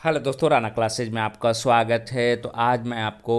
Hello दोस्तों, Rana classes में आपका स्वागत है। तो आज मैं आपको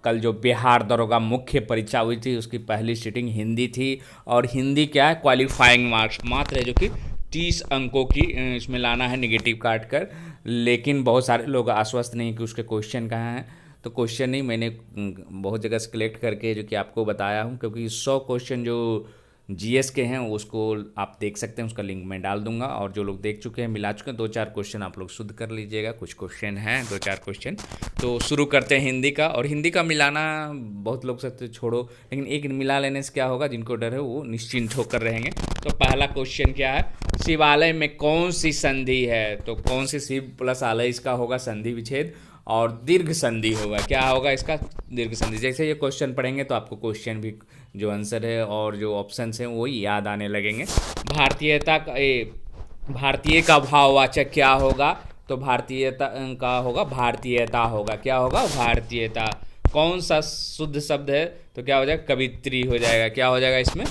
कल जो बिहार दरोगा मुख्य परीक्षा हुई थी उसकी पहली सीटिंग हिंदी थी। और हिंदी क्या है, क्वालिफाइंग मार्क्स मात्र है जो कि 30 अंकों की इसमें लाना है निगेटिव काट कर। लेकिन बहुत सारे लोग आश्वस्त नहीं कि उसके क्वेश्चन कहाँ हैं। तो क्वेश्चन नहीं, मैंने बहुत जगह से कलेक्ट करके जो कि आपको बताया हूँ, क्योंकि 100 क्वेश्चन जो जीएस के हैं उसको आप देख सकते हैं, उसका लिंक मैं डाल दूंगा। और जो लोग देख चुके हैं, मिला चुके हैं, 2-4 क्वेश्चन आप लोग शुद्ध कर लीजिएगा। कुछ क्वेश्चन हैं, 2-4 क्वेश्चन। तो शुरू करते हैं हिंदी का। और हिंदी का मिलाना बहुत लोग सकते छोड़ो, लेकिन एक मिला लेने से क्या होगा, जिनको डर है वो निश्चिंत होकर रहेंगे। तो पहला क्वेश्चन क्या है, शिवालय में कौन सी संधि है? तो कौन सी शिव प्लस आलय, इसका होगा संधि विच्छेद। और दीर्घ संधि होगा, क्या होगा इसका? दीर्घ संधि। जैसे ये क्वेश्चन पढ़ेंगे तो आपको क्वेश्चन भी जो आंसर है और जो ऑप्शंस हैं वो याद आने लगेंगे। भारतीयता का भारतीय का भाववाचक क्या होगा? तो भारतीयता का होगा भारतीयता होगा। क्या होगा? भारतीयता। कौन सा शुद्ध शब्द है? तो क्या हो जाएगा? कवित्री हो जाएगा। क्या हो जाएगा इसमें?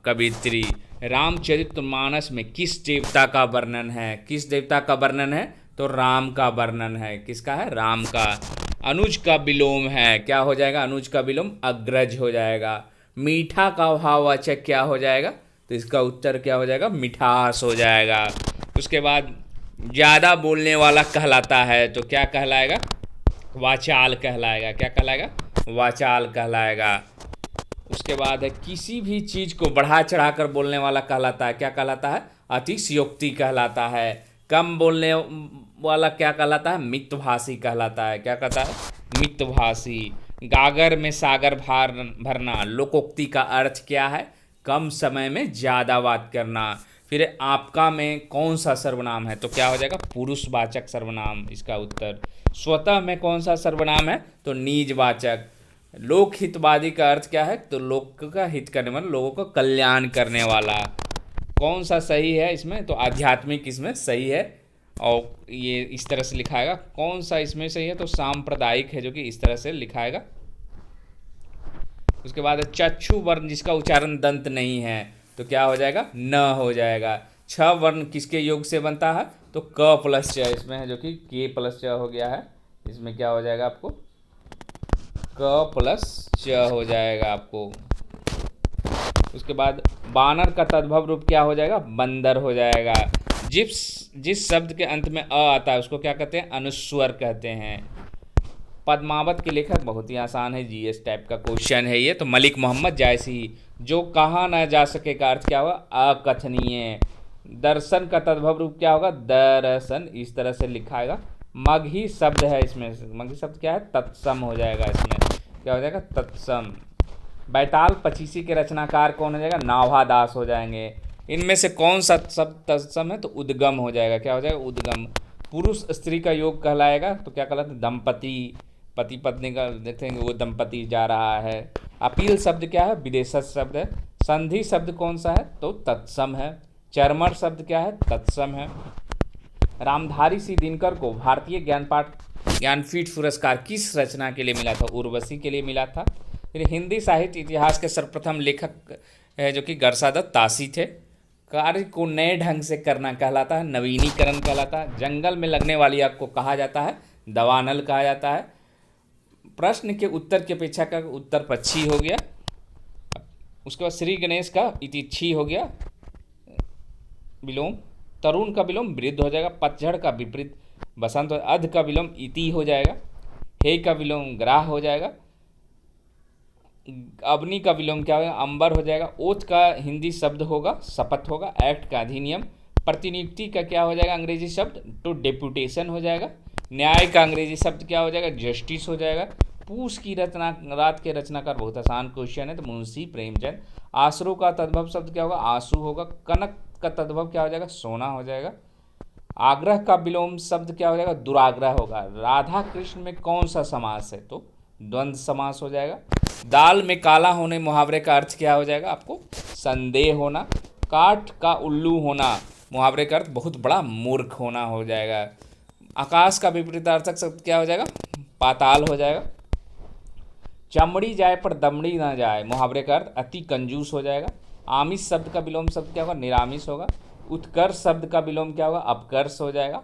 कवित्री। रामचरितमानस में किस देवता का वर्णन है? किस देवता का वर्णन है? तो राम का वर्णन है। किसका है? राम का। अनुज का विलोम है। क्या हो जाएगा? अनुज का विलोम अग्रज हो जाएगा। मीठा का भाववाचक क्या हो जाएगा? तो इसका उत्तर क्या हो जाएगा? मिठास हो जाएगा। उसके बाद ज़्यादा बोलने वाला कहलाता है, तो क्या कहलाएगा? वाचाल कहलाएगा। क्या कहलाएगा? वाचाल कहलाएगा। उसके बाद है किसी भी चीज़ को बढ़ा चढ़ा कर बोलने वाला कहलाता है। क्या कहलाता है? अतिशयोक्ति कहलाता है। कम बोलने वाला क्या कहलाता है? मितभाषी कहलाता है। क्या कहता है? मितभाषी। गागर में सागर भरना, लोकोक्ति का अर्थ क्या है? कम समय में ज़्यादा बात करना। फिर आपका में कौन सा सर्वनाम है? तो क्या हो जाएगा? पुरुषवाचक सर्वनाम इसका उत्तर। स्वतः में कौन सा सर्वनाम है? तो निजवाचक। लोकहितवादी का अर्थ क्या है? तो लोक का हित करने वाला, लोगों का कल्याण करने वाला। कौन सा सही है इसमें? तो आध्यात्मिक इसमें सही है। और ये इस तरह से लिखाएगा। कौन सा इसमें सही है? तो सांप्रदायिक है, जो कि इस तरह से लिखाएगा। उसके बाद चक्षु वर्ण जिसका उच्चारण दंत नहीं है, तो क्या हो जाएगा? न हो जाएगा। छ वर्ण किसके योग से बनता है? तो क प्लस च इसमें है, जो कि के प्लस च हो गया है। इसमें क्या हो जाएगा आपको? क प्लस च हो जाएगा आपको। उसके बाद बानर का तद्भव रूप क्या हो जाएगा? बंदर हो जाएगा। जिस शब्द के अंत में अ आता है उसको क्या कहते हैं? अनुस्वर कहते हैं। पद्मावत के लेखक बहुत ही आसान है, जीएस टाइप का क्वेश्चन है ये। तो मलिक मोहम्मद जायसी। जो कहा न जा सके का अर्थ क्या होगा? अकथनीय। दर्शन का तद्भव रूप क्या होगा? दर्शन। इस तरह से लिखाएगा। मगही शब्द है इसमें, मगही शब्द क्या है? तत्सम हो जाएगा। इसमें क्या हो जाएगा? तत्सम। बैताल पचीसी के रचनाकार कौन हो जाएगा? नाभादास हो जाएंगे। इनमें से कौन सा शब्द तत्सम है? तो उद्गम हो जाएगा। क्या हो जाएगा? उद्गम। पुरुष स्त्री का योग कहलाएगा, तो क्या कहलाता है? दंपति। पति पत्नी का देखेंगे, वो दंपति जा रहा है। अपील शब्द क्या है? विदेशज शब्द है। संधि शब्द कौन सा है? तो तत्सम है। चरमर शब्द क्या है? तत्सम है। रामधारी सिंह दिनकर को भारतीय ज्ञानपीठ पुरस्कार किस रचना के लिए मिला था? उर्वशी के लिए मिला था। फिर हिंदी साहित्य इतिहास के सर्वप्रथम लेखक है जो कि गरसादत्त तासी थे। कार्य को नए ढंग से करना कहलाता है नवीनीकरण कहलाता है। जंगल में लगने वाली आग को कहा जाता है दवानल कहा जाता है। प्रश्न के उत्तर की अपेक्षा का उत्तर पक्षी हो गया। उसके बाद श्री गणेश का इतिक्षी हो गया विलोम। तरुण का विलोम वृद्ध हो जाएगा। पतझड़ का विपरीत बसंत। अध का विलोम इति हो जाएगा। हे का विलोम ग्राह हो जाएगा। अवनी का विलोम क्या होगा? अंबर हो जाएगा। ओथ का हिंदी शब्द होगा शपथ होगा। एक्ट का अधिनियम। प्रतिनियुक्ति का क्या हो जाएगा अंग्रेजी शब्द? तो डेपुटेशन हो जाएगा। न्याय का अंग्रेजी शब्द क्या हो जाएगा? जस्टिस हो जाएगा। पूस की रचना रात के रचनाकार बहुत आसान क्वेश्चन है, तो मुंशी प्रेमचंद। आसरू का तद्भव शब्द क्या होगा? आंसू होगा। कनक का तद्भव क्या हो जाएगा? सोना हो जाएगा। आग्रह का विलोम शब्द क्या हो जाएगा? दुराग्रह होगा। राधा कृष्ण में कौन सा समास है? तो द्वंद्व समास हो जाएगा। दाल में काला होने मुहावरे का अर्थ क्या हो जाएगा आपको? संदेह होना। काठ का उल्लू होना मुहावरे का अर्थ बहुत बड़ा मूर्ख होना हो जाएगा। आकाश का विपरीतार्थक शब्द क्या हो जाएगा? पाताल हो जाएगा। चमड़ी जाए पर दमड़ी ना जाए मुहावरे का अर्थ अति कंजूस हो जाएगा। आमिष शब्द का विलोम शब्द क्या होगा? निरामिष होगा। उत्कर्ष शब्द का विलोम क्या होगा? अपकर्ष हो जाएगा।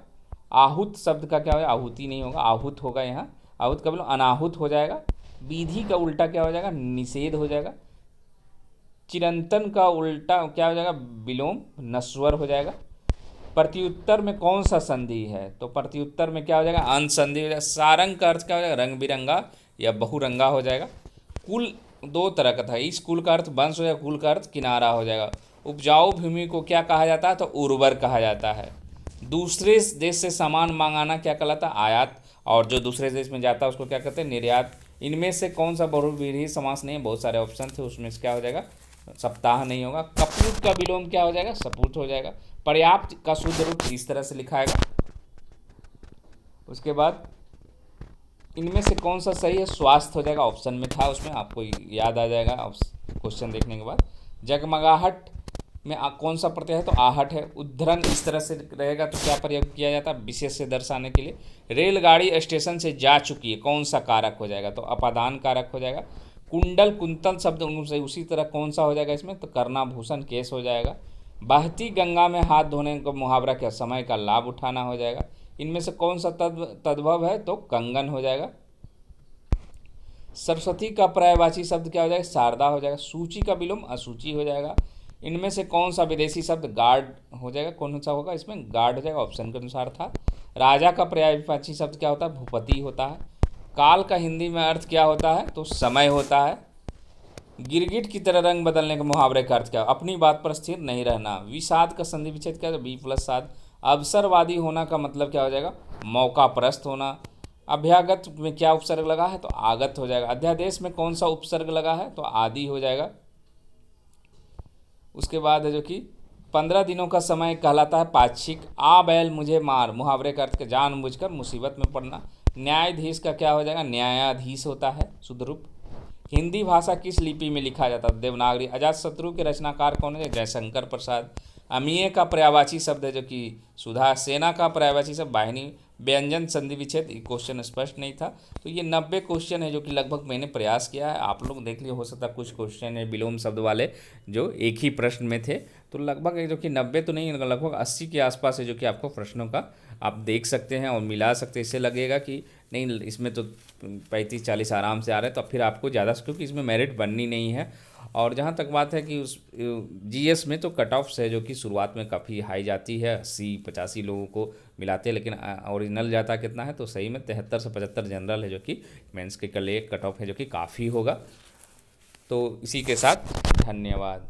आहुत शब्द का क्या होगा, आहुति नहीं होगा, आहूत होगा यहाँ। आहूत का विलोम अनाहुत हो जाएगा। विधि का उल्टा क्या हो जाएगा, निषेध हो जाएगा। चिरंतन का उल्टा क्या हो जाएगा, विलोम नश्वर हो जाएगा। प्रत्युत्तर में कौन सा संधि है, तो प्रत्युत्तर में क्या हो जाएगा, अंश संधि हो जाएगा। सारंग का अर्थ क्या हो जाएगा, रंग बिरंगा या बहुरंगा हो जाएगा। कुल दो तरह का था, इस कुल का अर्थ वंश हो जाएगा, कुल का अर्थ किनारा हो जाएगा। उपजाऊ भूमि को क्या कहा जाता है, तो उर्वर कहा जाता है। दूसरे देश से सामान मंगाना क्या कहलाता है, आयात। और जो दूसरे देश में जाता है उसको क्या कहते हैं, निर्यात। इनमें से कौन सा बहुव्रीहि समास नहीं है, बहुत सारे ऑप्शन थे, उसमें से क्या हो जाएगा, सप्ताह नहीं होगा। कपूत का विलोम क्या हो जाएगा, सपूत हो जाएगा। पर्याप्त का शुद्ध रूप इस तरह से लिखाएगा। उसके बाद इनमें से कौन सा सही है, स्वास्थ्य हो जाएगा, ऑप्शन में था, उसमें आपको याद आ जाएगा क्वेश्चन देखने के बाद। जगमगाहट में कौन सा प्रत्यय है, तो आहट है। उद्धरण इस तरह से रहेगा तो क्या प्रयोग किया जाता है, विशेष से दर्शाने के लिए। रेलगाड़ी स्टेशन से जा चुकी है, कौन सा कारक हो जाएगा, तो अपादान कारक हो जाएगा। कुंडल कुंतल शब्द उसी तरह कौन सा हो जाएगा इसमें, तो कर्णाभूषण केस हो जाएगा। बहती गंगा में हाथ धोने का मुहावरा क्या, समय का लाभ उठाना हो जाएगा। इनमें से कौन सा तद्भव है, तो कंगन हो जाएगा। सरस्वती का पर्यायवाची शब्द क्या हो जाएगा, शारदा हो जाएगा। सूची का विलोम असूची हो जाएगा। इनमें से कौन सा विदेशी शब्द गार्ड हो जाएगा, कौन सा होगा इसमें, गार्ड हो जाएगा, ऑप्शन के अनुसार था। राजा का पर्यायवाची शब्द क्या होता है, भूपति होता है। काल का हिंदी में अर्थ क्या होता है, तो समय होता है। गिरगिट की तरह रंग बदलने के मुहावरे का अर्थ क्या, अपनी बात पर स्थिर नहीं रहना। विषाद का संधि विच्छेद क्या है, बी प्लस साध। अवसरवादी होना का मतलब क्या हो जाएगा, मौका परस्त होना। अभ्यागत में क्या उपसर्ग लगा है, तो आगत हो जाएगा। अध्यादेश में कौन सा उपसर्ग लगा है, तो आदि हो जाएगा। उसके बाद है जो कि 15 दिनों का समय कहलाता है पाक्षिक। आ बैल मुझे मार, मुहावरे का अर्थ जानबूझकर मुसीबत में पड़ना। न्यायाधीश का क्या हो जाएगा, न्यायाधीश होता है, शुद्ध रूप। हिंदी भाषा किस लिपि में लिखा जाता है, देवनागरी। अजातशत्रु के रचनाकार कौन है, जयशंकर प्रसाद। अमीय का पर्यायवाची शब्द है जो कि सुधा। सेना का पर्यायवाची शब्द वाहिनी। व्यंजन संधि विच्छेद, क्वेश्चन स्पष्ट नहीं था। तो ये 90 क्वेश्चन है जो कि लगभग मैंने प्रयास किया है, आप लोग देख लिए, हो सकता है कुछ क्वेश्चन है विलोम शब्द वाले जो एक ही प्रश्न में थे, तो लगभग जो कि 90 तो नहीं, लगभग 80 के आसपास है जो कि आपको प्रश्नों का आप देख सकते हैं और मिला सकते हैं। इससे लगेगा कि नहीं इसमें तो 35-40 आराम से आ रहे हैं, तो फिर आपको ज़्यादा, क्योंकि इसमें मेरिट बननी नहीं है। और जहाँ तक बात है कि उस जीएस में तो कट ऑफ्स है जो कि शुरुआत में काफ़ी हाई जाती है, 80-85 लोगों को मिलाते हैं, लेकिन ओरिजिनल जाता कितना है, तो सही में 73 से 75 जनरल है जो कि मेंस के लिए कट ऑफ है जो कि काफ़ी होगा। तो इसी के साथ धन्यवाद।